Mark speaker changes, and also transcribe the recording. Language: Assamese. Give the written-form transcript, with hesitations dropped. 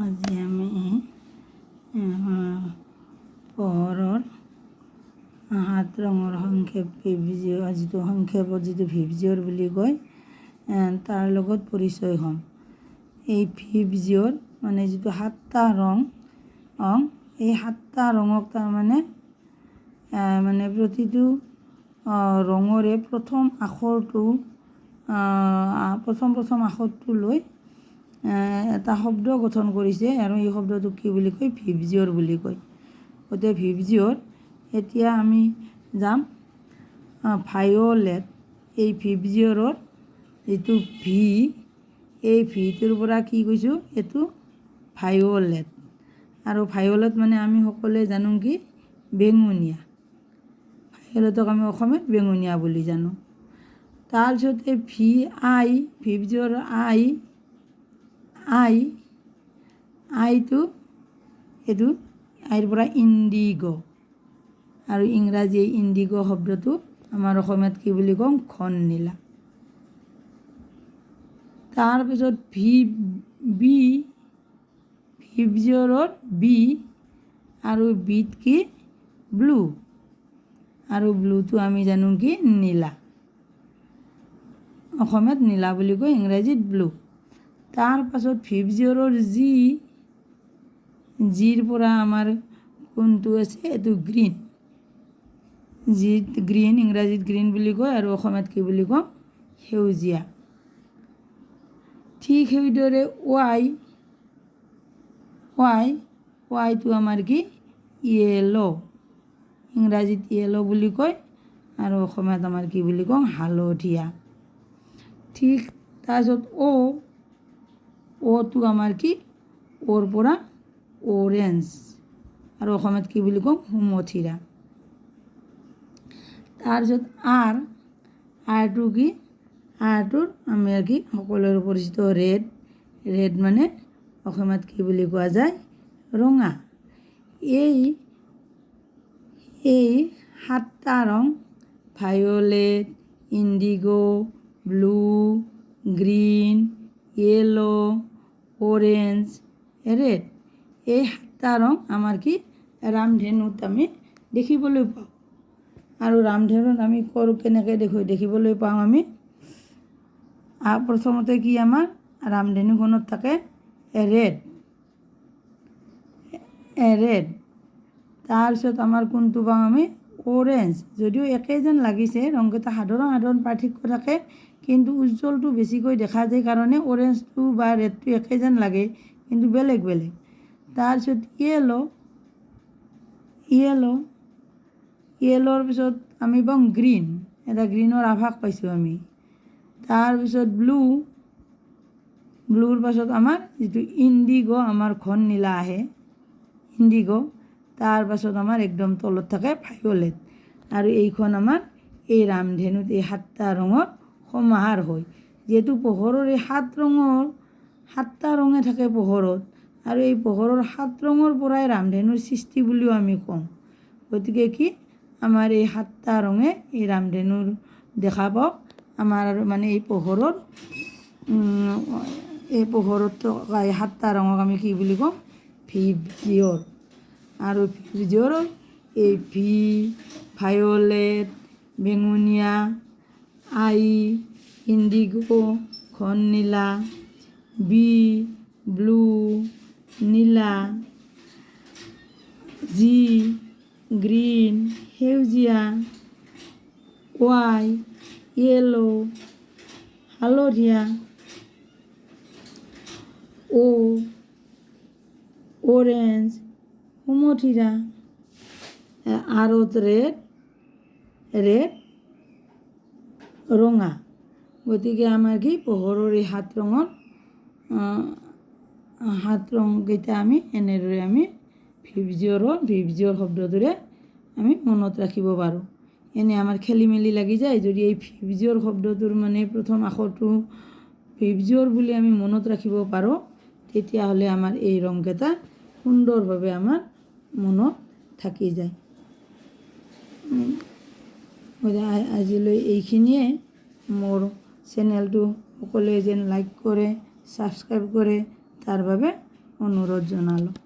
Speaker 1: আজি আমি পোহৰৰ 7 ৰঙৰ সংক্ষেপ ভিভিজিঅ' যিটো সংক্ষেপত যিটো ভিভিজিঅ'ৰ বুলি কয় তাৰ লগত পৰিচয় হ'ম। এই ভিভিজিঅ'ৰ মানে যিটো 7টা ৰং এই 7টা ৰঙক তাৰমানে মানে প্ৰতিটো ৰঙৰে প্ৰথম আখৰটো প্ৰথম আখৰটো লৈ এটা শব্দ গঠন কৰিছে আৰু এই শব্দটোক কি বুলি কয়? ভিভিজিঅ'ৰ বুলি কয়। গতিকে ভিভিজিঅ'ৰ এতিয়া আমি যাম ভায়লেট। এই ভিভিজিঅ'ৰ যিটো ভি, এই ভিটোৰ পৰা কি কৈছোঁ? এইটো ভায়লেট। আৰু ভায়লেট মানে আমি সকলোৱে জানো কি? বেঙুনীয়া। ভায়লেটক আমি অসমীয়াত বেঙুনীয়া বুলি জানো। তাৰপিছতে ভি আই, ভিভিজিঅ'ৰ আইটো এইটো আইৰ পৰা ইণ্ডিগ' আৰু ইংৰাজী ইণ্ডিগ' শব্দটো আমাৰ অসমীয়াত কি বুলি কওঁ? ঘন নীলা। তাৰপিছত ভিভিজিঅ'ৰ বি আৰু বিত কি? ব্লু। আৰু ব্লুটো আমি জানো কি? নীলা। অসমীয়াত নীলা বুলি কয়, ইংৰাজীত ব্লু। তাৰপাছত ভিভিজিঅ'ৰ জিৰ পৰা আমাৰ কোনটো আছে? এইটো গ্ৰীণ। গ্ৰীণ, ইংৰাজীত গ্ৰীণ বুলি কয় আৰু অসমীয়াত কি বুলি কওঁ? সেউজীয়া। ঠিক সেইদৰে ৱাইটো আমাৰ কি? য়েল'। ইংৰাজীত য়েল' বুলি কয় আৰু অসমীয়াত আমাৰ কি বুলি কওঁ? হালধীয়া। ঠিক তাৰপিছত অ'টো আমাৰ কি? অ'ৰ পৰা অৰেঞ্জ আৰু অসমীয়াত কি বুলি কওঁ? সুমথিৰা। তাৰপিছত আৰটো কি? আৰটোৰ আমি কি? সকলোৰে পৰিচিত ৰেড মানে অসমীয়াত কি বুলি কোৱা যায়? ৰঙা। এই 7টা ৰং violet, indigo', blue, green, য়েল', orange, red. এই 7টা ৰং আমাৰ কি? ৰামধেনুত আমি দেখিবলৈ পাওঁ। আৰু ৰামধেনুত আমি কেনেকৈ দেখিবলৈ পাওঁ? আমি প্ৰথমতে কি আমাৰ ৰামধেনুখনত থাকে? ৰেড। তাৰপিছত আমাৰ কোনটো পাওঁ আমি? অৰেঞ্জ। যদিও একেই যেন লাগিছে, ৰংকেইটা সাধাৰণ পাৰ্থক্য থাকে, কিন্তু উজ্জ্বলটো বেছিকৈ দেখা যায় কাৰণে অৰেঞ্জটো বা ৰেডটো একেই যেন লাগে, কিন্তু বেলেগ বেলেগ। তাৰপিছত য়েল'ৰ পিছত আমি পাওঁ গ্ৰীণ। এটা গ্ৰীণৰ আভাস পাইছোঁ আমি। তাৰপিছত ব্লুৰ পাছত আমাৰ যিটো ইণ্ডিগ' আমাৰ ঘন নীলা আহে, ইণ্ডিগ'। তাৰ পাছত আমাৰ একদম তলত থাকে ভায়লেট। আৰু এইখন আমাৰ এই ৰামধেনুত এই 7টা ৰঙৰ সমাহাৰ হয়। যিহেতু পোহৰৰ এই 7টা ৰঙে থাকে পোহৰত, আৰু এই পোহৰৰ 7 ৰঙৰ পৰাই ৰামধেনুৰ সৃষ্টি বুলিও আমি কওঁ। গতিকে কি? আমাৰ এই 7টা ৰঙে এই ৰামধেনুৰ দেখা পাওঁ। আমাৰ মানে এই পোহৰত থকা এই 7টা ৰঙক আমি কি বুলি কওঁ? ভিভিজিঅ'ৰ। আৰু ভিভিজিঅ'ৰ এই ভি, ভায়লেট, বেঙুনীয়া, আই, ইণ্ডিগ', ঘন নীলা, বি, ব্লু, নীলা, জি, গ্ৰীণ, সেউজীয়া, ৱাই, য়েল', হালধীয়া, অৰেঞ্জ, সুমথিৰা, আৰত ৰেড, ৰঙা। গতিকে আমাৰ কি? পোহৰৰ এই 7 ৰংকেইটা আমি এনেদৰে আমি ভিভিজিঅ'ৰ শব্দটোৰে আমি মনত ৰাখিব পাৰোঁ। এনে আমাৰ খেলি মেলি লাগি যায় যদি এই ভিভিজিঅ'ৰ শব্দটোৰ মানে প্ৰথম আখৰটো ভিভিজিঅ'ৰ বুলি আমি মনত ৰাখিব পাৰোঁ, তেতিয়াহ'লে আমাৰ এই ৰংকেইটা সুন্দৰভাৱে আমাৰ মনত থাকি যায়। আজিলৈ এইখিনিয়ে। মোৰ চেনেলটো সকলোৱে যেন লাইক কৰে, ছাবস্ক্ৰাইব কৰে, তাৰ বাবে অনুৰোধ জনালোঁ।